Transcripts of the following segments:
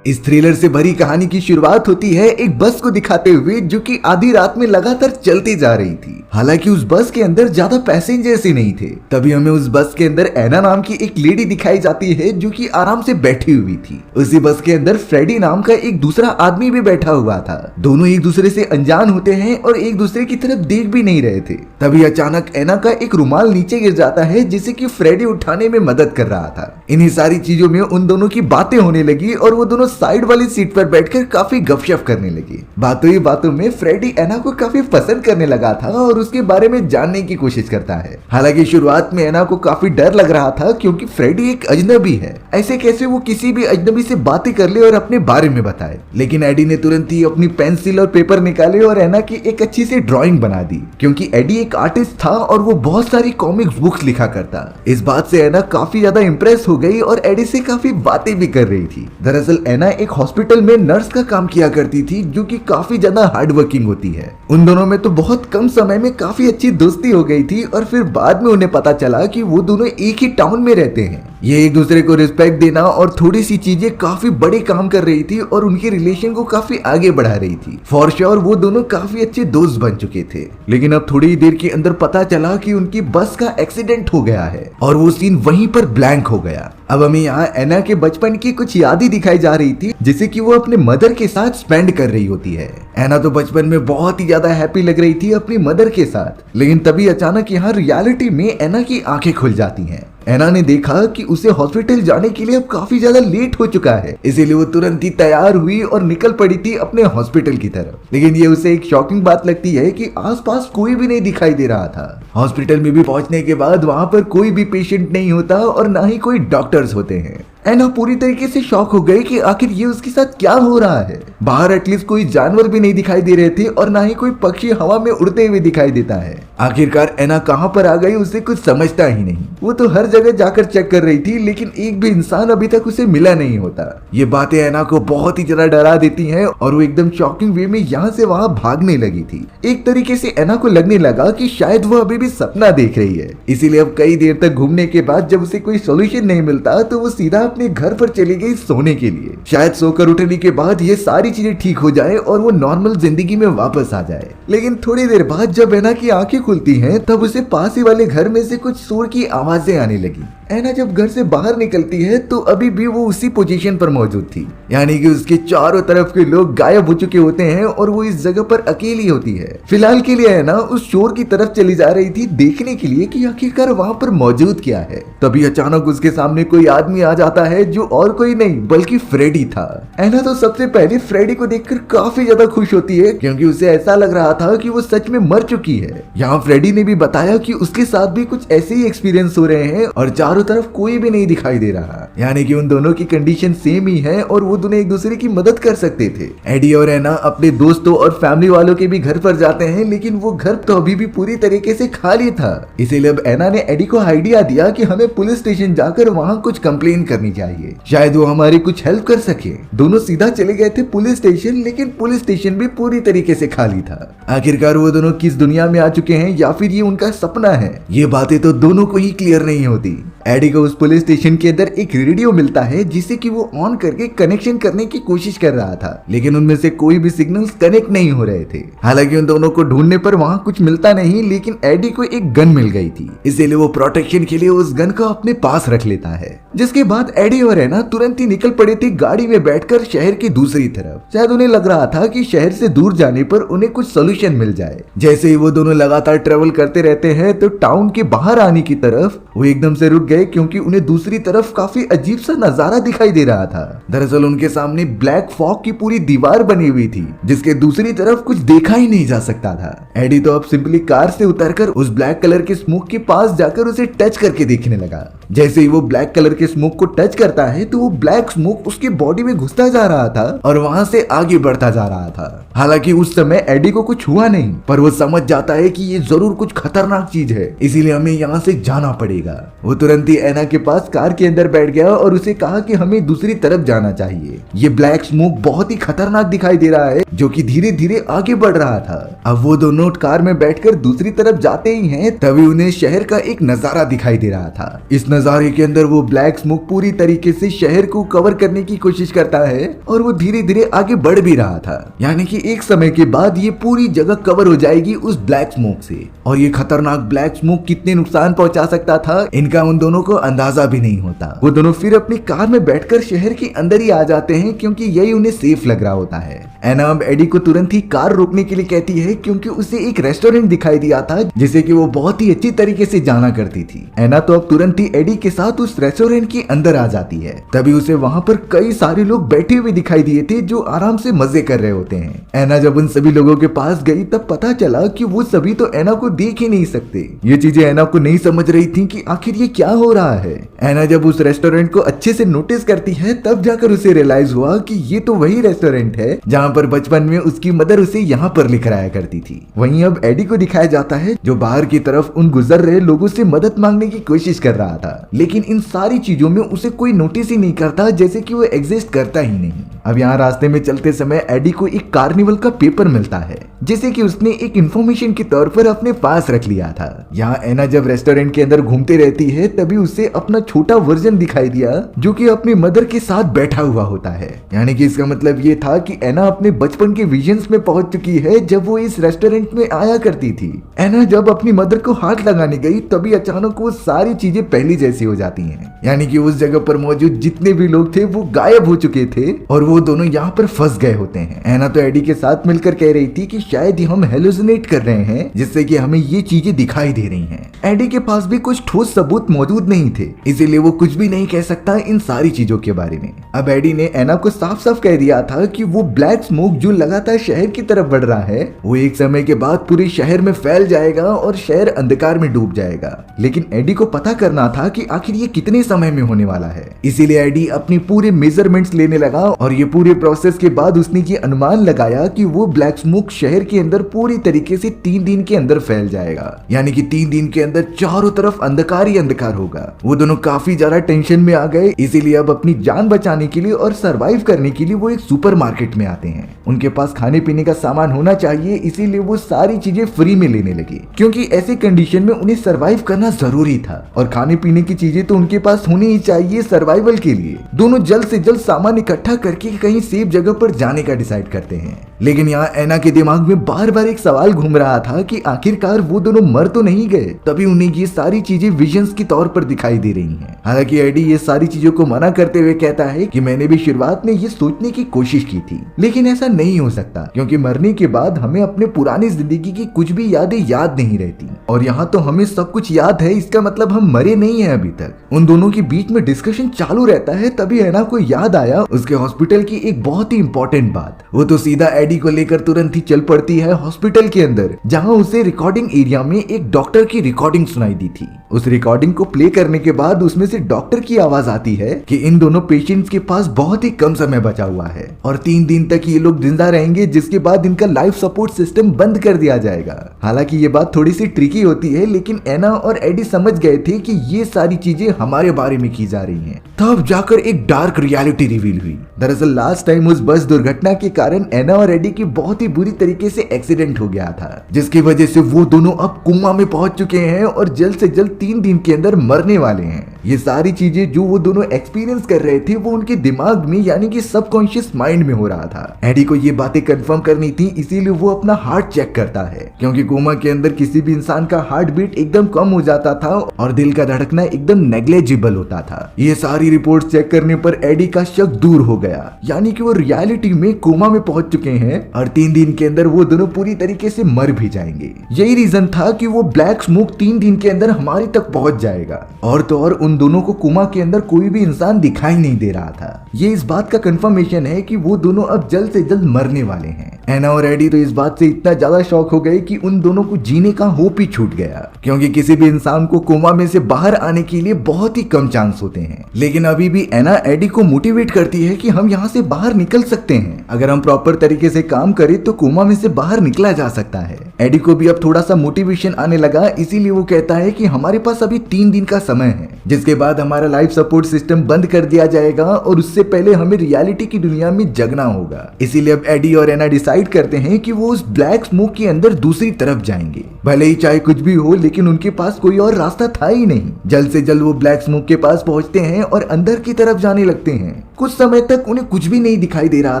इस थ्रिलर से भरी कहानी की शुरुआत होती है एक बस को दिखाते हुए जो कि आधी रात में लगातार चलती जा रही थी। हालांकि उस बस के अंदर ज्यादा पैसेंजर्स ही नहीं थे। तभी हमें उस बस के अंदर एना नाम की एक लेडी दिखाई जाती है जो कि आराम से बैठी हुई थी। उसी बस के अंदर फ्रेडी नाम का एक दूसरा आदमी भी बैठा हुआ था। दोनों एक दूसरे से अनजान होते हैं और एक दूसरे की तरफ देख भी नहीं रहे थे। तभी अचानक एना का एक रुमाल नीचे गिर जाता है जिसे कि फ्रेडी उठाने में मदद कर रहा था। इन्हीं सारी चीजों में उन दोनों की बातें होने लगी और वो दोनों साइड वाली सीट पर बैठकर काफी गपशप करने लगे। बातों ही बातों में फ्रेडी एना को काफी पसंद करने लगा था और उसके बारे में जानने की कोशिश करता है। हालांकि शुरुआत में एना को काफी डर लग रहा था क्योंकि फ्रेडी एक अजनबी है। ऐसे कैसे वो किसी भी अजनबी से बातें कर ले और अपने बारे में बताए। लेकिन एडी ने तुरंत ही अपनी पेंसिल और पेपर निकाले और एना की एक अच्छी सी ड्राइंग बना दी क्योंकि एडी एक आर्टिस्ट था और वो बहुत सारी कॉमिक्स बुक्स लिखा करता। इस बात से एना काफी ज्यादा इंप्रेस हो गई और एडी से काफी बातें भी कर रही थी। दरअसल एना एक हॉस्पिटल में नर्स का काम किया करती थी जो कि काफी ज्यादा हार्ड वर्किंग होती है। उन दोनों में तो बहुत कम समय में काफी अच्छी दोस्ती हो गई थी और फिर बाद में उन्हें पता चला कि वो दोनों एक ही टाउन में रहते हैं। ये एक दूसरे को रिस्पेक्ट देना और थोड़ी सी चीजें काफी बड़े काम कर रही थी और उनके रिलेशन को काफी आगे बढ़ा रही थी। फॉर श्योर वो दोनों काफी अच्छे दोस्त बन चुके थे। लेकिन अब थोड़ी देर के अंदर पता चला कि उनकी बस का एक्सीडेंट हो गया है और वो सीन वहीं पर ब्लैंक हो गया। अब हमें यहाँ एना के बचपन की कुछ यादें दिखाई जा रही थी जिसे कि वो अपने मदर के साथ स्पेंड कर रही होती है। एना तो बचपन में बहुत ही ज्यादा हैप्पी लग रही थी अपनी मदर के साथ। लेकिन तभी अचानक यहाँ रियलिटी में एना की आंखें खुल जाती हैं। एना ने देखा कि उसे हॉस्पिटल जाने के लिए अब काफी ज्यादा लेट हो चुका है, इसीलिए वो तुरंत ही तैयार हुई और निकल पड़ी थी अपने हॉस्पिटल की तरफ। लेकिन ये उसे एक शॉकिंग बात लगती है कि आसपास कोई भी नहीं दिखाई दे रहा था। हॉस्पिटल में भी पहुंचने के बाद वहां पर कोई भी पेशेंट नहीं होता और ना ही कोई डॉक्टर्स होते हैं। एना पूरी तरीके से शॉक हो गई कि आखिर ये उसके साथ क्या हो रहा है। बाहर एटलीस्ट कोई जानवर भी नहीं दिखाई दे रहे थे और ना ही कोई पक्षी हवा में उड़ते हुए दिखाई देता है। आखिरकार एना कहां पर आ गई उसे कुछ समझता ही नहीं। वो तो हर जगह जाकर चेक कर रही थी लेकिन एक भी इंसान अभी तक उसे मिला नहीं होता। ये बातें एना को बहुत ही ज्यादा डरा देती हैं और वो एकदम शॉकिंग वे में यहाँ से वहां भागने लगी थी। एक तरीके से एना को लगने लगा कि शायद वो अभी भी सपना देख रही है। इसीलिए अब कई देर तक घूमने के बाद जब उसे कोई सोल्यूशन नहीं मिलता तो वो सीधा अपने घर पर चली गई सोने के लिए। शायद सोकर उठने के बाद ये सारी चीजें ठीक हो जाए और वो नॉर्मल जिंदगी में वापस आ जाए। लेकिन थोड़ी देर बाद जब एना की आंखें खुलती हैं तब उसे पास ही वाले घर में से कुछ शोर की आवाजें आने लगी। एना जब घर से बाहर निकलती है तो अभी भी वो उसी पोजीशन पर मौजूद थी, यानी कि उसके चारों तरफ के लोग गायब हो चुके होते हैं और वो इस जगह पर अकेली होती है। फिलहाल के लिए एना उस शोर की तरफ चली जा रही थी देखने के लिए कि आखिरकार वहां पर मौजूद क्या है। तभी अचानक उसके सामने कोई आदमी आ जाता है जो और कोई नहीं बल्कि फ्रेडी था। एना तो सबसे पहले फ्रेडी को देखकर काफी ज्यादा खुश होती है क्योंकि उसे ऐसा लग रहा था कि वो सच में मर चुकी है। यहाँ फ्रेडी ने भी बताया कि उसके साथ भी कुछ ऐसे ही एक्सपीरियंस हो रहे हैं और चारों तरफ कोई भी नहीं दिखाई दे रहा, यानी कि उन दोनों की कंडीशन सेम ही है और वो दोनों एक दूसरे की मदद कर सकते थे। एडी और एना अपने दोस्तों और फैमिली वालों के भी घर पर जाते हैं लेकिन वो घर तो अभी भी पूरी तरीके से खाली था। इसीलिए अब एना ने एडी को आइडिया दिया कि हमें पुलिस स्टेशन जाकर वहाँ कुछ कंप्लेन करनी चाहिए, शायद वो हमारी कुछ हेल्प कर सके। दोनों सीधा चले गए थे पुलिस स्टेशन, लेकिन पुलिस स्टेशन भी पूरी तरीके से खाली था। आखिरकार वो दोनों किस दुनिया में आ चुके हैं या फिर ये उनका सपना है, ये बातें तो दोनों को ही क्लियर नहीं होती। एडी को उस पुलिस स्टेशन के अंदर एक रेडियो मिलता है जिसे कि वो ऑन करके कनेक्शन करने की कोशिश कर रहा था, लेकिन उनमें से कोई भी सिग्नल्स कनेक्ट नहीं हो रहे थे। हालांकि उन दोनों को ढूंढने पर वहां कुछ मिलता नहीं, लेकिन एडी को एक गन मिल गई थी, इसीलिए वो प्रोटेक्शन के लिए उस गन को अपने पास रख लेता है। जिसके बाद एडी और एना तुरंत ही निकल पड़े थे गाड़ी में बैठकर शहर की दूसरी तरफ। शायद उन्हें लग रहा था कि शहर से दूर जाने पर उन्हें कुछ सोल्यूशन मिल जाए। जैसे ही वो दोनों लगातार ट्रेवल करते रहते हैं तो टाउन के बाहर आने की तरफ वो एकदम से रुक गए क्योंकि उन्हें दूसरी तरफ काफी अजीब सा नजारा दिखाई दे रहा था। दरअसल उनके सामने ब्लैक फॉग की पूरी दीवार बनी हुई थी जिसके दूसरी तरफ कुछ देखा ही नहीं जा सकता था। एडी तो अब सिंपली कार से उतरकर उस ब्लैक कलर के स्मोक के पास जाकर उसे टच करके देखने लगा। जैसे ही वो ब्लैक कलर के स्मोक को टच करता है तो वो ब्लैक स्मोक उसकी बॉडी में घुसता जा रहा था और वहां से आगे बढ़ता जा रहा था। हालांकि उस समय एडी को कुछ हुआ नहीं, पर वो समझ जाता है कि ये जरूर कुछ खतरनाक चीज है, इसीलिए हमें यहाँ से जाना पड़ेगा। वो तुरंत ही एना के पास कार के अंदर बैठ गया और उसे कहा कि हमें दूसरी तरफ जाना चाहिए। ये ब्लैक स्मोक बहुत ही खतरनाक दिखाई दे रहा है जो कि धीरे धीरे आगे बढ़ रहा था। अब वो दोनों कार में बैठकर दूसरी तरफ जाते ही हैं तभी उन्हें शहर का एक नजारा दिखाई दे रहा था। इस नजारे के अंदर वो ब्लैक स्मोक पूरी तरीके से शहर को कवर करने की कोशिश करता है और वो धीरे धीरे आगे बढ़ भी रहा था। यानी कि एक समय के बाद ये पूरी जगह कवर हो जाएगी उस ब्लैक स्मोक से। और ये खतरनाक ब्लैक स्मोक कितने नुकसान पहुंचा सकता था इनका उन दोनों को अंदाजा भी नहीं होता। वो दोनों फिर अपनी कार में बैठकर शहर के अंदर ही आ जाते हैं क्योंकि यही उन्हें सेफ लग रहा होता है। एना अब एडी को तुरंत ही कार रोकने के लिए कहती है क्योंकि उसे एक रेस्टोरेंट दिखाई दिया था जिसे कि वो बहुत ही अच्छी तरीके से जाना करती थी। एना तो अब तुरंत ही एडी के साथ उस रेस्टोरेंट के अंदर आ जाती है। तभी उसे वहाँ पर कई सारे लोग बैठे हुए दिखाई दिए थे जो आराम से मजे कर रहे होते हैं। एना जब उन सभी लोगों के पास गई तब पता चला कि वो सभी तो एना को देख ही नहीं सकते। ये चीजें एना को नहीं समझ रही थी कि आखिर ये क्या हो रहा है। एना जब उस रेस्टोरेंट को अच्छे से नोटिस करती है तब जाकर उसे रियलाइज हुआ कि ये तो वही रेस्टोरेंट है जहाँ पर बचपन में उसकी मदर उसे यहाँ पर लिख कराया करती थी। वहीं अब एडी को दिखाया जाता है जो बाहर की तरफ उन गुजर रहे लोगों से मदद मांगने की कोशिश कर रहा था, लेकिन इन सारी चीजों में उसे कोई नोटिस ही नहीं करता, जैसे कि वो एग्जिस्ट करता ही नहीं। अब यहाँ रास्ते में चलते समय एडी को एक कार्निवल का पेपर मिलता है जिसे कि उसने एक इंफॉर्मेशन के तौर पर अपने पास रख लिया था। यहाँ एना जब रेस्टोरेंट के अंदर घूमते रहती है तभी उसे अपना छोटा वर्जन दिखाई दिया जो कि अपनी मदर के साथ बैठा हुआ होता है। यानी कि इसका मतलब ये था कि एना अपने बचपन के विजन्स में पहुंच चुकी है जब वो इस रेस्टोरेंट में आया करती थी। एना जब अपनी मदर को हाथ लगाने गई तभी अचानक वो सारी चीजें पहली जैसी हो जाती हैं। यानी कि उस जगह पर मौजूद जितने भी लोग थे वो गायब हो चुके थे और वो दोनों यहाँ पर फंस गए होते हैं। एना तो एडी के साथ मिलकर कह रही थी कि शायद हम हेलुसिनेट कर रहे हैं जिससे कि हमें ये चीजें दिखाई दे रही हैं। एडी के पास भी कुछ ठोस सबूत मौजूद नहीं थे, इसीलिए वो कुछ भी नहीं कह सकता इन सारी चीजों के बारे में। अब एडी ने एना को साफ साफ कह दिया था कि वो ब्लैक स्मोक जो लगातार शहर की तरफ बढ़ रहा है वो एक समय के बाद पूरे शहर में फैल जाएगा और शहर अंधकार में डूब जाएगा। लेकिन एडी को पता करना था कि आखिर ये कितने समय में होने वाला है, इसीलिए एडी अपनी पूरे मेजरमेंट्स लेने लगा और ये पूरे प्रोसेस के बाद उसने ये अनुमान लगाया कि वो ब्लैक स्मोक शहर के अंदर पूरी तरीके से 3 दिन के अंदर फैल जाएगा। यानी कि 3 दिन के अंदर चारों तरफ अंधकार ही अंधकार होगा। वो दोनों काफी ज्यादा टेंशन में आ गए, इसीलिए अब अपनी जान बचाने के लिए और सरवाइव करने के लिए वो एक सुपरमार्केट में आते हैं। उनके पास खाने पीने का सामान होना चाहिए, इसीलिए वो सारी चीजें फ्री में लेने लगे क्योंकि ऐसे कंडीशन में उन्हें सरवाइव करना जरूरी था और खाने पीने की चीजें तो उनके पास होनी ही चाहिए सर्वाइवल के लिए। दोनों जल्द से जल्द सामान इकट्ठा करके कहीं सेफ जगह पर जाने का डिसाइड करते हैं। लेकिन यहाँ एना के दिमाग में बार बार एक सवाल घूम रहा था कि आखिरकार वो दोनों मर तो नहीं गए। तभी उन्हें ये सारी चीजें विजन्स के तौर पर दिखाई दे रही हैं। हालांकि एडी ये सारी चीजों को मना करते हुए कहता है कि मैंने भी शुरुआत में ये सोचने की कोशिश की थी, लेकिन ऐसा नहीं हो सकता क्योंकि मरने के बाद हमें अपने पुरानी जिंदगी की कुछ भी यादें याद नहीं रहती और यहाँ तो हमें सब कुछ याद है, इसका मतलब हम मरे नहीं है अभी तक। उन दोनों के बीच में डिस्कशन चालू रहता है। तभी एना को याद आया उसके हॉस्पिटल की एक बहुत ही इंपॉर्टेंट बात। वो तो सीधा एडी को लेकर तुरंत ही चल पड़ती है हॉस्पिटल के अंदर, जहाँ उसे रिकॉर्डिंग एरिया में एक डॉक्टर की रिकॉर्डिंग सुनाई दी थी। उस रिकॉर्डिंग को प्ले करने के बाद उसमें से डॉक्टर की आवाज आती है कि इन दोनों पेशेंट्स के पास बहुत ही कम समय बचा हुआ है और 3 दिन तक ये लोग जिंदा रहेंगे, जिसके बाद इनका लाइफ सपोर्ट सिस्टम बंद कर दिया जाएगा। हालांकि ये बात थोड़ी सी ट्रिकी होती है, लेकिन एना और एडी समझ गए थे कि ये सारी चीजें हमारे बारे में की जा रही हैं। तब जाकर एक डार्क रियलिटी रिवील हुई। दरअसल लास्ट टाइम उस बस दुर्घटना के कारण एना और एडी की बहुत ही बुरी तरीके से एक्सीडेंट हो गया था, जिसकी वजह से वो दोनों अब कोमा में पहुंच चुके हैं और जल्द से जल्द 3 दिन के अंदर मरने वाले हैं। ये सारी चीजें जो वो दोनों एक्सपीरियंस कर रहे थे वो उनके दिमाग में यानी कि सबकॉन्शियस माइंड में हो रहा था। एडी को ये बातें कंफर्म करनी थी, इसीलिए वो अपना हार्ट चेक करता है क्योंकि कोमा के अंदर किसी भी इंसान का हार्ट बीट एकदम कम हो जाता था और दिल का धड़कना एकदम नेग्लेजिबल होता था। ये सारी रिपोर्ट चेक करने पर एडी का शक दूर हो गया, यानी कि वो रियलिटी में कोमा में पहुंच चुके हैं और 3 दिन के अंदर वो दोनों पूरी तरीके से मर भी जाएंगे। यही रीजन था कि वो ब्लैक स्मोक 3 दिन के अंदर हमारे तक पहुंच जाएगा। और तो और उन दोनों को कोमा के अंदर कोई भी इंसान दिखाई नहीं दे रहा था। ये इस बात का कंफर्मेशन है कि वो दोनों अब जल्द से जल्द मरने वाले हैं। एना और एडी तो इस बात से इतना ज्यादा शॉक हो गए कि उन दोनों को जीने का होप ही छूट गया, क्योंकि किसी भी इंसान को कोमा में से बाहर आने के लिए बहुत ही कम चांस होते हैं। लेकिन अभी भी एना एडी को मोटिवेट करती है कि हम यहाँ से बाहर निकल सकते हैं, अगर हम प्रॉपर तरीके से काम करें तो कोमा में से बाहर निकला जा सकता है। एडी को भी अब थोड़ा सा मोटिवेशन आने लगा, इसीलिए वो कहता है कि हमारे पास अभी 3 दिन का समय है, जिसके बाद हमारा लाइफ सपोर्ट सिस्टम बंद कर दिया जाएगा और उससे पहले हमें रियलिटी की दुनिया में जगना होगा। इसीलिए अब एडी और एना डिसाइड डिसाइड करते हैं कि वो उस ब्लैक स्मोक के अंदर दूसरी तरफ जाएंगे। भले ही चाहे कुछ भी हो, लेकिन उनके पास कोई और रास्ता था ही नहीं। जल्द से जल्द वो ब्लैक स्मोक के पास पहुंचते हैं और अंदर की तरफ जाने लगते हैं। कुछ समय तक उन्हें कुछ भी नहीं दिखाई दे रहा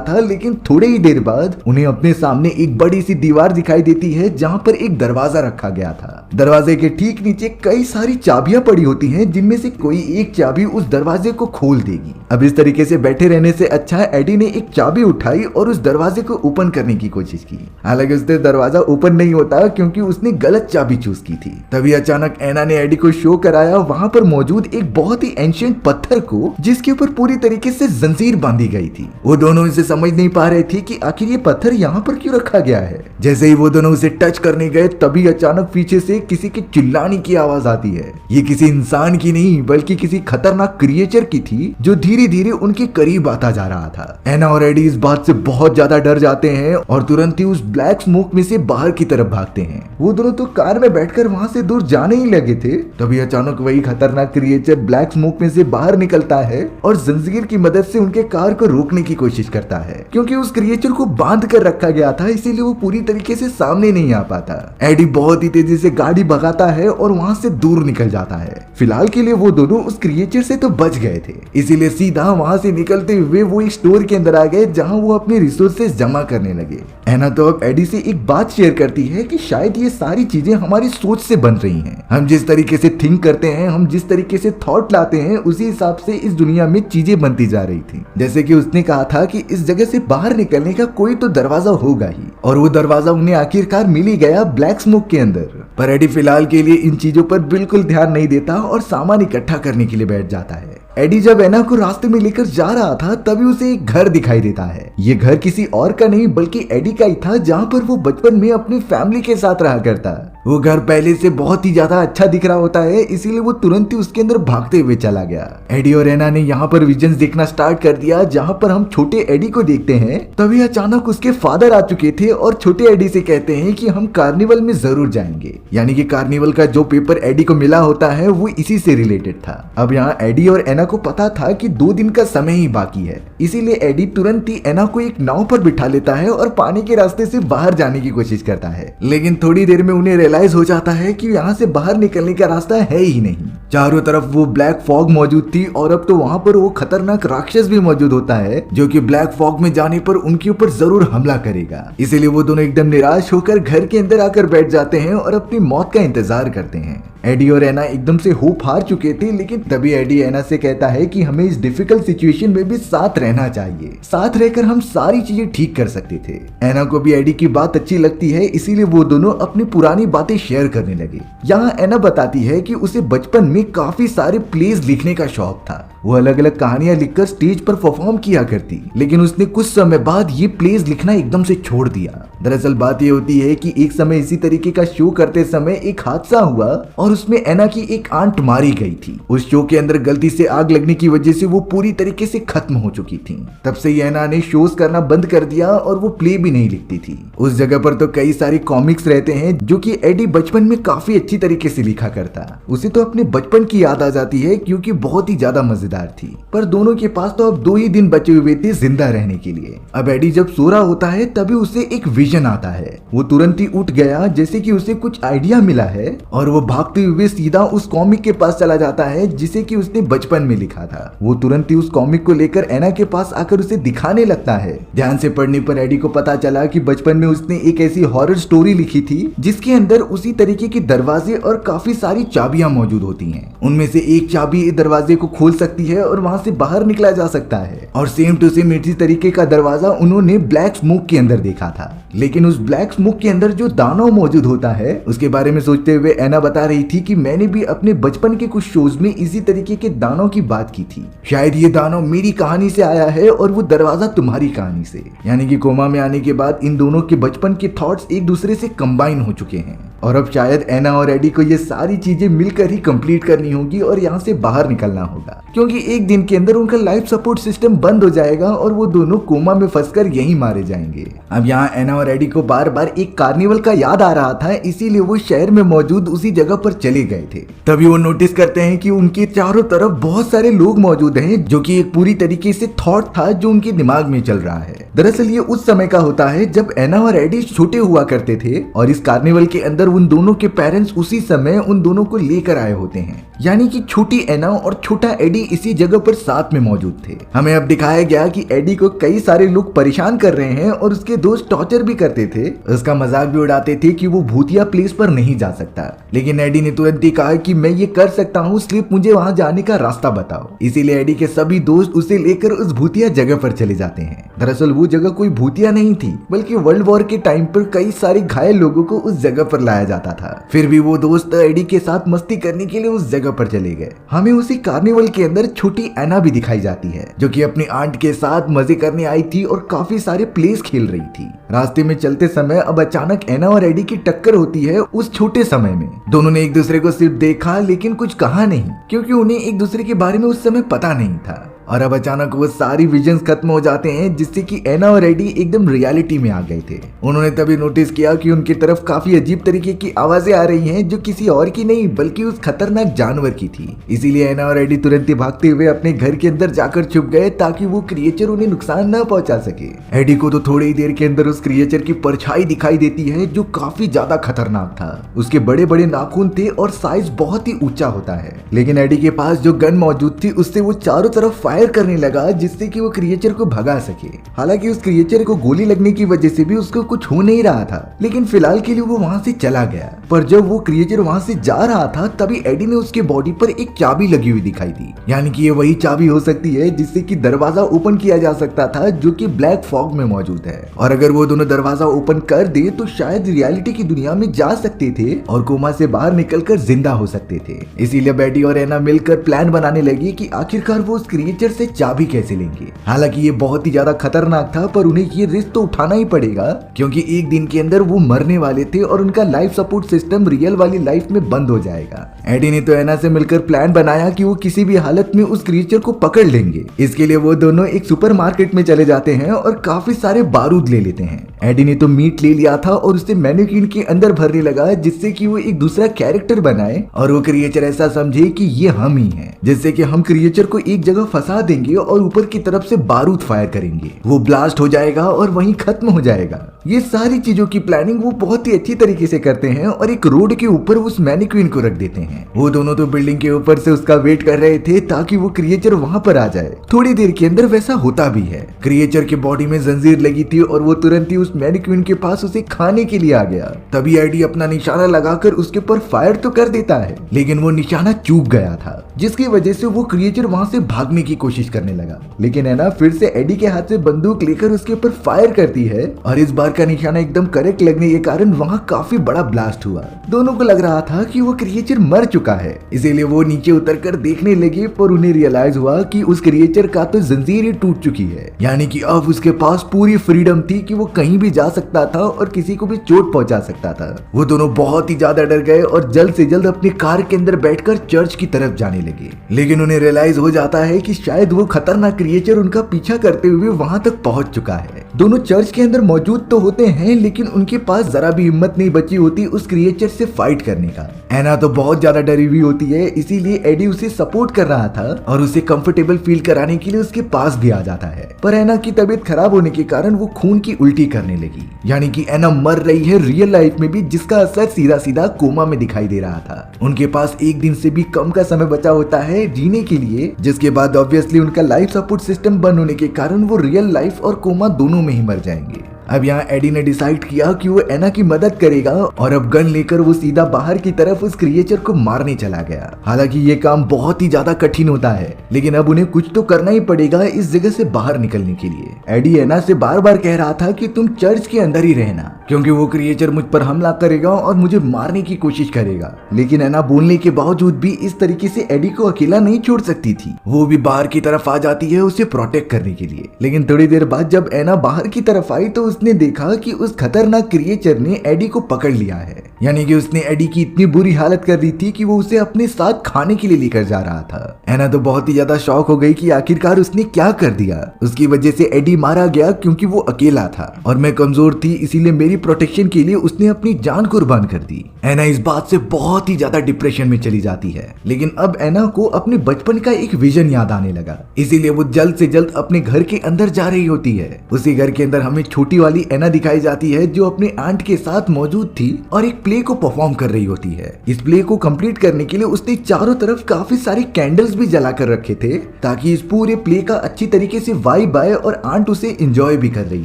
था, लेकिन थोड़े ही देर बाद उन्हें अपने सामने एक बड़ी सी दीवार दिखाई देती है जहाँ पर एक दरवाजा रखा गया था। दरवाजे के ठीक नीचे कई सारी चाबियां पड़ी होती हैं, जिनमें से कोई एक चाबी उस दरवाजे को खोल देगी। अब इस तरीके से बैठे रहने से अच्छा एडी ने एक चाबी उठाई और उस दरवाजे को ओपन करने की कोशिश की। हालांकि उससे दरवाजा ओपन नहीं होता क्योंकि उसने गलत चाबी चूज की थी। तभी अचानक एना ने एडी को शो कराया वहां पर मौजूद एक बहुत ही एंशिएंट पत्थर को, जिसके ऊपर पूरी तरीके से जंजीर बांधी गई थी। वो दोनों इसे समझ नहीं पा रहे थे कि आखिर ये पत्थर यहाँ पर क्यों रखा गया है। जैसे ही वो दोनों उसे टच करने गए, तभी अचानक पीछे से किसी के चिल्लाने की आवाज आती है। ये किसी इंसान की नहीं बल्कि किसी खतरनाक क्रिएचर की थी, जो धीरे धीरे उनके करीब आता जा रहा था। एना और एडी इस बात से बहुत ज्यादा डर जाते हैं और तुरंत ही उस ब्लैक स्मोक में से बाहर की तरफ भागते हैं। वो दोनों तो कार में बैठकर वहां से दूर जाने ही लगे थे, तभी अचानक वही खतरनाक क्रिएचर ब्लैक स्मोक में से बाहर निकलता है और जंजीर की मदद से उनके कार को रोकने की कोशिश करता है। क्योंकि उस क्रिएचर को बांध कर रखा गया था, इसीलिए वो पूरी तरीके से सामने नहीं आ पाता। एडी बहुत ही तेजी से गाड़ी भगाता है और वहां से दूर निकल जाता है। फिलहाल के लिए वो दोनों उस क्रिएचर से तो बच गए थे, इसीलिए सीधा वहां से निकलते हुए वो एक स्टोर के अंदर आ गए जहां वो अपने रिसोर्सेज जमा करने लगे। एना तो अब एडी से एक बात शेयर करती है कि शायद ये सारी चीजें हमारी सोच से बन रही हैं। हम जिस तरीके से थिंक करते हैं, हम जिस तरीके से थॉट लाते हैं, उसी हिसाब से इस दुनिया में चीजें बनती जा रही थी। जैसे कि उसने कहा था कि इस जगह से बाहर निकलने का कोई तो दरवाजा होगा ही, और वो दरवाजा उन्हें आखिरकार मिल ही गया ब्लैक स्मोक के अंदर। पर एडी फिलहाल के लिए इन चीजों पर बिल्कुल ध्यान नहीं देता और सामान इकट्ठा करने के लिए बैठ जाता है। एडी जब एना को रास्ते में लेकर जा रहा था, तभी उसे एक घर दिखाई देता है। ये घर किसी और का नहीं बल्कि एडी का ही था, जहाँ पर वो बचपन में अपनी फैमिली के साथ रहा करता। वो घर पहले से बहुत ही ज्यादा अच्छा दिख रहा होता है, इसीलिए वो तुरंत ही उसके अंदर भागते हुए चला गया। एडी और एना ने यहाँ पर विजन्स देखना स्टार्ट कर दिया, जहाँ पर हम छोटे एडी को देखते हैं। तभी अचानक उसके फादर आ चुके थे और छोटे एडी से कहते हैं कि हम कार्निवल में जरूर जाएंगे। यानी कि कार्निवल का जो पेपर एडी को मिला होता है वो इसी से रिलेटेड था। अब यहाँ एडी और एना को पता था कि 2 दिन का समय ही बाकी है, इसीलिए एडी तुरंत ही एना को एक नाव पर बिठा लेता है और पानी के रास्ते से बाहर जाने की कोशिश करता है। लेकिन थोड़ी देर में उन्हें रियलाइज हो जाता है कि यहाँ से बाहर निकलने का रास्ता है ही नहीं। चारों तरफ वो ब्लैक फॉग मौजूद थी और अब तो वहाँ पर वो खतरनाक राक्षस भी मौजूद होता है, जो कि ब्लैक फॉग में जाने पर उनके ऊपर जरूर हमला करेगा। इसीलिए वो दोनों एकदम निराश होकर घर के अंदर आकर बैठ जाते हैं और अपनी मौत का इंतजार करते हैं। एडी और एना एकदम से होप हार चुके थे, लेकिन तभी एडी एना से कहता है कि हमें इस डिफिकल्ट सिचुएशन में भी साथ रहना चाहिए। साथ रहकर हम सारी चीजें ठीक कर सकते थे। एना को भी एडी की बात अच्छी लगती है, इसीलिए वो दोनों अपनी पुरानी बातें शेयर करने लगे। यहाँ एना बताती है कि उसे बचपन में काफी सारे प्लेज लिखने का शौक था। वो अलग अलग कहानियां लिखकर स्टेज पर परफॉर्म किया करती, लेकिन उसने कुछ समय बाद ये प्लेज लिखना एकदम से छोड़ दिया। दरअसल बात ये होती है कि एक समय इसी तरीके का शो करते समय एक हादसा हुआ और उसमें एना की एक आंट मारी गई थी। उस शो के अंदर गलती से आग लगने की वजह से वो पूरी तरीके से खत्म हो चुकी थी। तब से ही एना ने शोज करना बंद कर दिया और वो प्ले भी नहीं लिखती थी। उस जगह पर तो कई सारे कॉमिक्स रहते हैं जो कि एडी बचपन में काफी अच्छी तरीके से लिखा करता। उसे तो अपने बचपन की याद आ जाती है क्योंकि बहुत ही ज्यादा मजेदार थी। पर दोनों के पास तो अब 2 ही दिन बचे हुए थे जिंदा रहने के लिए। अब एडी जब सो रहा होता है तभी उसे एक विजन आता है। वो तुरंत ही उठ गया जैसे कि उसे कुछ आइडिया मिला है और वो भागते हुए सीधा उस कॉमिक के पास चला जाता है जिसे कि उसने बचपन में लिखा था। वो तुरंत ही उस कॉमिक को लेकर एना के पास आकर उसे दिखाने लगता है। ध्यान से पढ़ने पर एडी को पता चला कि बचपन में उसने एक ऐसी हॉरर स्टोरी लिखी थी जिसके अंदर उसी तरीके के दरवाजे और काफी सारी चाबियां मौजूद होती हैं। उनमें से एक चाबी इस दरवाजे को खोल सकती है और वहां से बाहर निकला जा सकता है। और सेम टू सेम इसी तरीके का दरवाजा उन्होंने ब्लैक स्मोक के अंदर देखा था। लेकिन उस ब्लैक स्मोक के अंदर जो दानव मौजूद होता है उसके बारे में सोचते हुए एना बता रही थी कि मैंने भी अपने बचपन के कुछ शोज में इसी तरीके के दानव की बात की थी। शायद ये दानव मेरी कहानी से आया है और वो दरवाजा तुम्हारी कहानी से। यानी कि कोमा में आने के बाद इन दोनों के बचपन के थॉट्स एक दूसरे से कंबाइन हो चुके हैं। और अब शायद एना और एडी को ये सारी चीजें मिलकर ही कंप्लीट करनी होगी और यहाँ से बाहर निकलना होगा, क्योंकि एक दिन के अंदर उनका लाइफ सपोर्ट सिस्टम बंद हो जाएगा और वो दोनों कोमा में फंसकर यहीं मारे जाएंगे। अब यहाँ एना और एडी को बार बार एक कार्निवल का याद आ रहा था, इसीलिए वो शहर में मौजूद उसी जगह पर चले गए थे। तभी वो नोटिस करते हैं कि उनके चारों तरफ बहुत सारे लोग मौजूद हैं, जो कि एक पूरी तरीके से थॉट था जो उनके दिमाग में चल रहा है। दरअसल ये उस समय का होता है जब एना और एडी छोटे हुआ करते थे और इस कार्निवल के अंदर उन दोनों के पेरेंट्स उसी समय उन दोनों को लेकर आए होते हैं, यानी कि छोटी एना और छोटा एडी इसी जगह पर साथ में मौजूद थे। हमें अब दिखाया गया कि एडी को कई सारे लोग परेशान कर रहे हैं और उसके दोस्त टॉर्चर भी करते थे, उसका मजाक भी उड़ाते थे कि वो भूतिया प्लेस पर नहीं जा सकता। लेकिन एडी ने तुरंत ही कहा कि मैं ये कर सकता हूँ, सिर्फ मुझे वहां जाने का रास्ता बताओ। इसीलिए एडी के सभी दोस्त उसे लेकर उस भूतिया जगह पर चले जाते हैं। दरअसल वो जगह कोई भूतिया नहीं थी, बल्कि वर्ल्ड वॉर के टाइम पर कई सारे घायल लोगों को उस जगह पर लाया जाता था। फिर भी वो दोस्त एडी के साथ मस्ती करने के लिए उस जगह पर चले गए। हमें उसी कार्निवल के अंदर छोटी एना भी दिखाई जाती है, जो कि अपनी आंट के साथ मजे करने आई थी और काफी सारे प्लेस खेल रही थी। रास्ते में चलते समय अब अचानक एना और एडी की टक्कर होती है उस छोटे समय में। दोनों ने एक दूसरे को सिर्फ देखा लेकिन कुछ कहा नहीं, क्योंकि उन्हें एक दूसरे के बारे में उस समय पता नहीं था। और अब अचानक वो सारी विजन्स खत्म हो जाते हैं, जिससे कि एना और एडी एकदम रियलिटी में आ गए थे। उन्होंने तभी नोटिस किया कि उनकी तरफ काफी अजीब तरीके की आवाजें आ रही हैं, जो किसी और की नहीं बल्कि उस खतरनाक जानवर की थी। इसीलिए एना और एडी तुरंत ही भागते हुए अपने घर के अंदर जाकर छुप गए, ताकि वो क्रिएचर उन्हें नुकसान न पहुंचा सके। एडी को तो थोड़ी ही देर के अंदर उस क्रिएचर की परछाई दिखाई देती है, जो काफी ज्यादा खतरनाक था। उसके बड़े बड़े नाखून थे और साइज बहुत ही ऊंचा होता है। लेकिन एडी के पास जो गन मौजूद थी उससे वो चारों तरफ फायर करने लगा, जिससे कि वो क्रिएचर को भगा सके। हालांकि उस क्रिएचर को गोली लगने की वजह से भी उसको कुछ हो नहीं रहा था, लेकिन फिलहाल के लिए वो वहां से चला गया। पर जब वो क्रिएचर वहां से जा रहा था, तभी एडी ने उसके बॉडी पर एक चाबी लगी हुई दिखाई दी, यानी कि ये वही चाबी हो सकती है जिससे कि दरवाजा ओपन किया जा सकता था, जो कि ब्लैक फॉग में मौजूद है। और अगर वो दोनों दरवाजा ओपन कर दे तो शायद रियलिटी की दुनिया में जा सकते थे और कोमा से बाहर निकलकर जिंदा हो सकते थे। इसीलिए बेटी और एना मिलकर प्लान बनाने लगी कि आखिरकार वो उस क्रिएचर से चाबी कैसे लेंगे। हालांकि ये बहुत ही ज्यादा खतरनाक था, पर उन्हें ये रिस्क तो उठाना ही पड़ेगा, क्योंकि एक दिन के अंदर वो मरने वाले थे और उनका लाइफ सपोर्ट सिस्टम रियल वाली लाइफ में बंद हो जाएगा। एडी ने तो एना से मिलकर प्लान बनाया कि वो किसी भी हालत में उस क्रिएचर को पकड़ लेंगे। इसके लिए वो दोनों एक सुपरमार्केट में चले जाते हैं और काफी सारे बारूद ले लेते हैं। एडी ने तो मीट ले लिया था और उसे मैन्युकिन के अंदर भरने लगा, जिससे कि वो एक दूसरा कैरेक्टर बनाए और वो क्रिएचर ऐसा समझे कि ये हम ही हैं, जिससे कि हम क्रिएचर को एक जगह फंसा देंगे और ऊपर की तरफ से बारूद फायर करेंगे। वो ब्लास्ट हो जाएगा और वहीं खत्म हो जाएगा। ये सारी चीजों की प्लानिंग वो बहुत ही अच्छी तरीके से करते हैं और एक रोड के ऊपर उस मैनिक्विन को रख देते हैं। वो दोनों तो बिल्डिंग के ऊपर से उसका वेट कर रहे थे ताकि वो क्रिएचर वहां पर आ जाए। थोड़ी देर के अंदर वैसा होता भी है। क्रिएचर के बॉडी में जंजीर लगी थी और वो तुरंत ही उस मैनिक्विन के पास उसे खाने के लिए आ गया। तभी एडी अपना निशाना लगाकर उसके ऊपर फायर तो कर देता है, लेकिन वो निशाना चूक गया था, जिसकी वजह से वो क्रिएचर वहां से भागने की कोशिश करने लगा। लेकिन एना फिर से एडी के हाथ से बंदूक लेकर उसके ऊपर फायर करती है और इस बार का निशाना एकदम करेक्ट लगने के कारण वहां काफी बड़ा ब्लास्ट हुआ। दोनों को लग रहा था कि वो क्रिएचर मर चुका है, इसीलिए वो नीचे उतरकर देखने लगे, पर उन्हें रियलाइज हुआ कि उस क्रिएचर का तो जंजीर ही टूट चुकी है, यानी कि अब उसके पास पूरी फ्रीडम थी कि वो कहीं भी जा सकता था और किसी को भी चोट पहुंचा सकता था। वो दोनों बहुत ही ज्यादा डर गए और जल्द से जल्द अपनी कार के अंदर बैठकर चर्च की तरफ जाने लगे। लेकिन उन्हें रियलाइज हो जाता है कि शायद वो खतरनाक क्रिएचर उनका पीछा करते हुए वहां तक पहुंच चुका है। दोनों चर्च के अंदर मौजूद तो होते हैं, लेकिन उनके पास जरा भी हिम्मत नहीं बची होती उस क्रिएचर से फाइट करने का। एना तो बहुत ज्यादा डरी हुई होती है, इसीलिए एडी उसे सपोर्ट कर रहा था और उसे कंफर्टेबल फील कराने के लिए उसके पास भी आ जाता है। पर एना की तबीयत खराब होने के कारण वो खून की उल्टी करने लगी, यानी कि एना मर रही है रियल लाइफ में भी, जिसका असर सीधा सीधा कोमा में दिखाई दे रहा था। उनके पास एक दिन से भी कम का समय बचा होता है जीने के लिए, जिसके बाद ऑब्वियसली उनका लाइफ सपोर्ट सिस्टम बंद होने के कारण वो रियल लाइफ और कोमा दोनों में ही मर जाएंगे। अब यहाँ एडी ने डिसाइड किया कि वो एना की मदद करेगा और अब गन लेकर वो सीधा बाहर की तरफ उस क्रिएचर को मारने चला गया। हालांकि ये काम बहुत ही ज्यादा कठिन होता है, लेकिन अब उन्हें कुछ तो करना ही पड़ेगा इस जगह से बाहर निकलने के लिए। एडी एना से बार बार कह रहा था कि तुम चर्च के अंदर ही रहना, क्योंकि वो क्रिएचर मुझ पर हमला करेगा और मुझे मारने की कोशिश करेगा। लेकिन एना बोलने के बावजूद भी इस तरीके से एडी को अकेला नहीं छोड़ सकती थी। वो भी बाहर की तरफ आ जाती है उसे प्रोटेक्ट करने के लिए। लेकिन थोड़ी देर बाद जब एना बाहर की तरफ आई तो उसने देखा कि उस खतरनाक क्रिएचर ने एडी को पकड़ लिया है। यानी कि उसने एडी की इतनी बुरी हालत कर दी थी कि वो उसे अपने साथ खाने के लिए लेकर जा रहा था। एना तो बहुत ही ज्यादा शॉक हो गई कि आखिरकार उसने क्या कर दिया। उसकी वजह से एडी मारा गया क्योंकि वो अकेला था और मैं कमजोर थी, इसीलिए मेरी प्रोटेक्शन के लिए उसने अपनी जान कुर्बान कर दी। एना इस बात से बहुत ही ज्यादा डिप्रेशन में चली जाती है। लेकिन अब एना को अपने बचपन का एक विजन याद आने लगा, इसीलिए वो जल्द से जल्द अपने घर के अंदर जा रही होती है। उसी घर के अंदर हमें छोटी वाली एना दिखाई जाती है जो अपने आंट के साथ मौजूद थी और एक प्ले को परफॉर्म कर रही होती है। इस प्ले को कंप्लीट करने के लिए उसने चारों तरफ काफी सारे कैंडल्स भी जला कर रखे थे ताकि इस पूरे प्ले का अच्छी तरीके से वाइब आए और आंट उसे एंजॉय भी कर रही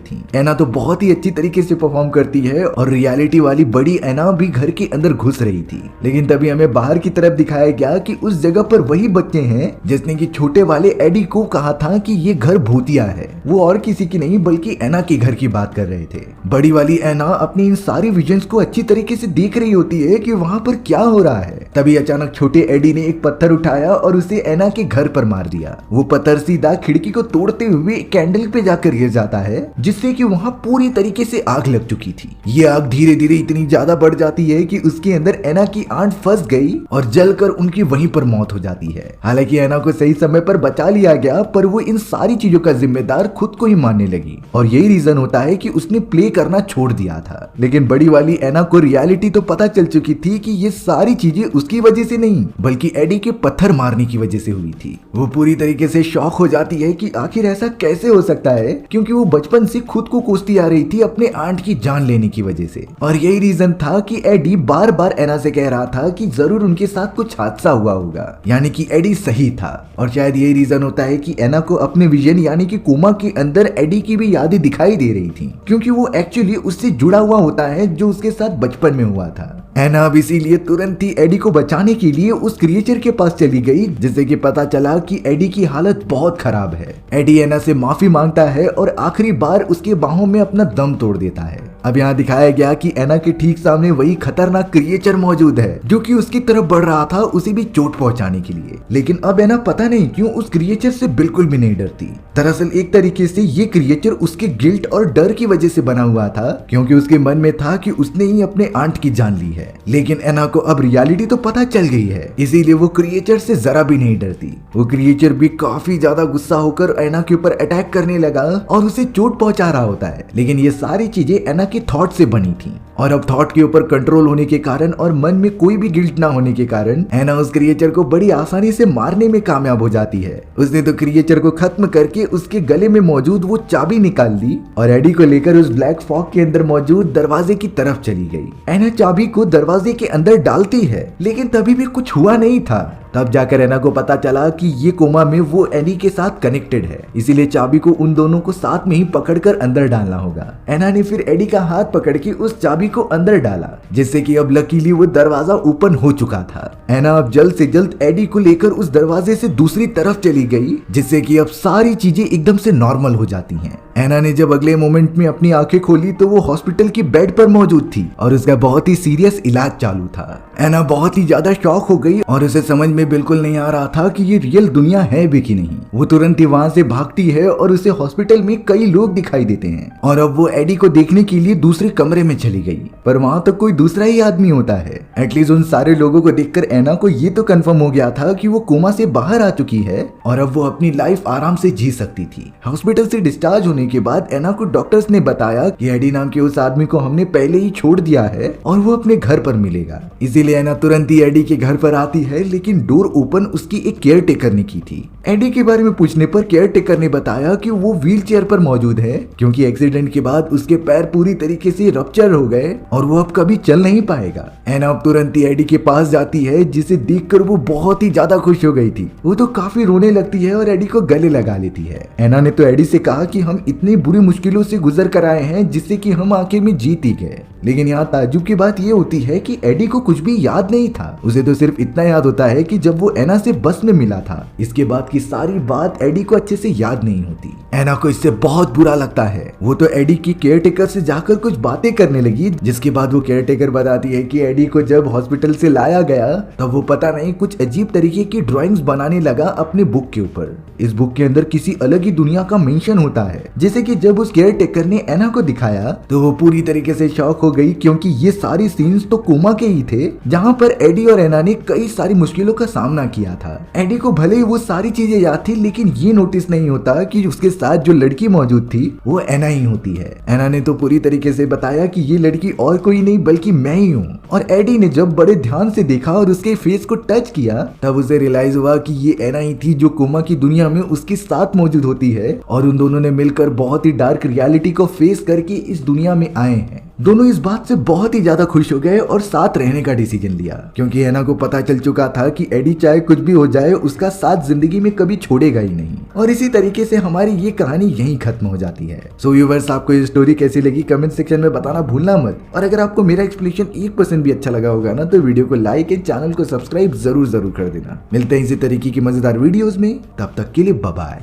थी। एना तो बहुत ही अच्छी तरीके से परफॉर्म करती है और रियलिटी वाली बड़ी एना भी घर के अंदर घुस रही थी। लेकिन तभी हमें बाहर की तरफ दिखाया गया कि उस जगह पर वही बच्चे हैं जिसने कि छोटे वाले एडी को कहा था कि ये घर भूतिया है। वो और किसी की नहीं बल्कि एना के घर की बात कर रहे थे। बड़ी वाली एना अपनी इन सारी विजन्स को अच्छी तरीके से देख रही होती है कि वहाँ पर क्या हो रहा है। तभी अचानक छोटे एडी ने एक पत्थर उठाया और उसे एना के घर पर मार दिया। वो पत्थर सीधा खिड़की को तोड़ते हुए कैंडल पे जाकर गिर जाता है जिससे कि वहाँ पूरी तरीके से आग लग चुकी थी। ये आग धीरे धीरे इतनी ज्यादा बढ़ जाती है कि उसके अंदर एना की आंट फंस गई और जलकर उनकी वहीं पर मौत हो जाती है। हालांकि एना को सही समय पर बचा लिया गया पर वो इन सारी चीजों का जिम्मेदार खुद को ही मानने लगी और यही रीजन होता है कि उसने प्ले करना छोड़ दिया था। लेकिन बड़ी वाली एना को रियलिटी तो पता चल चुकी थी कि ये सारी चीजें उसकी वजह से नहीं बल्कि एडी के पत्थर मारने की वजह से हुई थी। वो पूरी तरीके से शॉक हो जाती है कि आखिर ऐसा कैसे हो सकता है, क्योंकि वो बचपन से खुद को कोसती आ रही थी अपने आंट की जान लेने की वजह से। और यही रीजन था कि एडी बार बार एना से कह रहा था कि जरूर उनके साथ कुछ हादसा हुआ होगा, यानी कि एडी सही था। और शायद यही रीजन होता है कि एना को अपने विजन यानी कि कोमा के अंदर एडी की भी यादें दिखाई दे रही थी, क्योंकि वो एक्चुअली उससे जुड़ा हुआ होता है जो उसके साथ बचपन में हुआ था। एना अब इसीलिए तुरंत ही एडी को बचाने के लिए उस क्रिएचर के पास चली गई, जिससे कि पता चला कि एडी की हालत बहुत खराब है। एडी एना से माफी मांगता है और आखिरी बार उसके बाहों में अपना दम तोड़ देता है। अब यहाँ दिखाया गया कि एना के ठीक सामने वही खतरनाक क्रिएचर मौजूद है जो कि उसकी तरफ बढ़ रहा था उसे भी चोट पहुंचाने के लिए। लेकिन अब एना पता नहीं क्यों उस क्रिएचर से बिल्कुल भी नहीं डरती। दरअसल एक तरीके से ये क्रिएचर उसके गिल्ट और डर की वजह से बना हुआ था, क्योंकि उसके मन में था कि उसने ही अपने आंट की जान ली है। लेकिन एना को अब रियलिटी तो पता चल गई है, इसीलिए वो क्रिएचर से जरा भी नहीं डरती। वो क्रिएचर भी काफी ज्यादा गुस्सा होकर एना के ऊपर अटैक करने लगा और उसे चोट पहुंचा रहा होता है। लेकिन ये सारी चीजें एना के थॉट से बनी थी और अब थॉट के ऊपर कंट्रोल होने के कारण और मन में कोई भी गिल्ट ना होने के कारण एना उस क्रिएचर को बड़ी आसानी से मारने में कामयाब हो जाती है। उसने तो क्रिएचर को खत्म करके उसके गले में मौजूद वो चाबी निकाल ली और एडी को लेकर उस ब्लैक फॉग के अंदर मौजूद दरवाजे की तरफ चली गई। एना चाबी को दरवाजे के अंदर डालती है, लेकिन तभी भी कुछ हुआ नहीं था। तब जाकर एना को पता चला कि ये कोमा में वो एनी के साथ कनेक्टेड है, इसीलिए चाबी को उन दोनों को साथ में ही पकड़कर अंदर डालना होगा। एना ने फिर एडी का हाथ पकड़ के उस चाबी को अंदर डाला, जिससे कि अब लकीली वो दरवाजा ओपन हो चुका था। एना अब जल्द से जल्द एडी को लेकर उस दरवाजे से दूसरी तरफ चली गई, जिससे कि अब सारी चीजें एकदम से नॉर्मल हो जाती हैं। एना ने जब अगले मोमेंट में अपनी आंखें खोली तो वो हॉस्पिटल की बेड पर मौजूद थी और उसका बहुत ही सीरियस इलाज चालू था। एना बहुत ही ज्यादा शॉक हो गई और उसे समझ में बिल्कुल नहीं आ रहा था कि ये रियल दुनिया है भी कि नहीं। वो तुरंत ही वहां से भागती है और उसे हॉस्पिटल में कई लोग दिखाई देते हैं और अब वो एडी को देखने के लिए दूसरे कमरे में चली गई, पर वहां तक कोई दूसरा ही आदमी होता है। एटलीस्ट उन सारे लोगों को देखकर एना को ये तो कंफर्म हो गया था कि वो कोमा से बाहर आ चुकी है और अब वो अपनी लाइफ आराम से जी सकती थी। हॉस्पिटल से डिस्चार्ज होने के बाद एना को डॉक्टर्स ने बताया कि एडी नाम के उस आदमी को हमने पहले ही छोड़ दिया है और वो अपने घर पर मिलेगा। इसीलिए एना तुरंत ही एडी के घर पर आती है, लेकिन डोर ओपन उसकी एक केयर टेकर ने की थी। एडी के बारे में पूछने पर केयर टेकर ने बताया कि वो व्हील चेयर पर मौजूद है, क्योंकि एक्सीडेंट के बाद उसके पैर पूरी तरीके से रप्चर हो गए और वो अब कभी चल नहीं पाएगा। एना अब तुरंत ही एडी के पास जाती है, जिसे देखकर वो बहुत ही ज्यादा खुश हो गई थी। वो तो काफी रोने लगती है और एडी को गले लगा लेती है। एना ने तो एडी से कहा कि हम इतनी बुरी मुश्किलों से गुजर कर आए हैं जिससे कि हम आखिर में जीत ही गए। लेकिन यहाँ ताज्जुब की बात ये होती है कि एडी को कुछ भी याद नहीं था। उसे तो सिर्फ इतना याद होता है कि जब वो एना से बस में मिला था, इसके बाद की सारी बात एडी को अच्छे से याद नहीं होती। एना को इससे बहुत बुरा लगता है। वो तो एडी की केयरटेकर से जाकर कुछ बातें करने लगी, जिसके बाद वो केयरटेकर बताती है कि एडी को जब हॉस्पिटल से लाया गया तब वो पता नहीं कुछ अजीब तरीके की ड्राइंग्स बनाने लगा अपने बुक के ऊपर। इस बुक के अंदर किसी अलग ही दुनिया का मेंशन होता है, जैसे कि जब उस केयरटेकर ने एना को दिखाया तो वो पूरी तरीके से शॉक हो गई, क्योंकि ये सारी सीन्स तो कोमा के ही थे जहाँ पर एडी और एना ने कई सारी मुश्किलों का सामना किया था। एडी को भले ही वो सारी चीजें याद थी, लेकिन ये नोटिस नहीं होता कि उसके साथ जो लड़की मौजूद थी वो एना ही होती है। एना ने तो पूरी तरीके से बताया कि ये लड़की और कोई नहीं बल्कि मैं ही हूँ। और एडी ने जब बड़े ध्यान से देखा और उसके फेस को टच किया तब उसे रियलाइज हुआ कि ये एना ही थी जो कोमा की दुनिया में उसके साथ मौजूद होती है, और उन दोनों ने मिलकर बहुत ही डार्क रियलिटी को फेस करके इस दुनिया में आए हैं। दोनों इस बात से बहुत ही ज्यादा खुश हो गए और साथ रहने का डिसीजन लिया, क्योंकि एना को पता चल चुका था कि एडी चाहे कुछ भी हो जाए उसका साथ जिंदगी में कभी छोड़ेगा ही नहीं। और इसी तरीके से हमारी ये कहानी यहीं खत्म हो जाती है। सो व्यूअर्स, आपको ये स्टोरी कैसी लगी कमेंट सेक्शन में बताना भूलना मत। और अगर आपको मेरा एक्सप्लेनेशन 1% भी अच्छा लगा होगा ना, तो वीडियो को लाइक एंड चैनल को सब्सक्राइब जरूर कर देना। मिलते हैं इसी तरीके की मजेदार वीडियोस में, तब तक के लिए बाय बाय।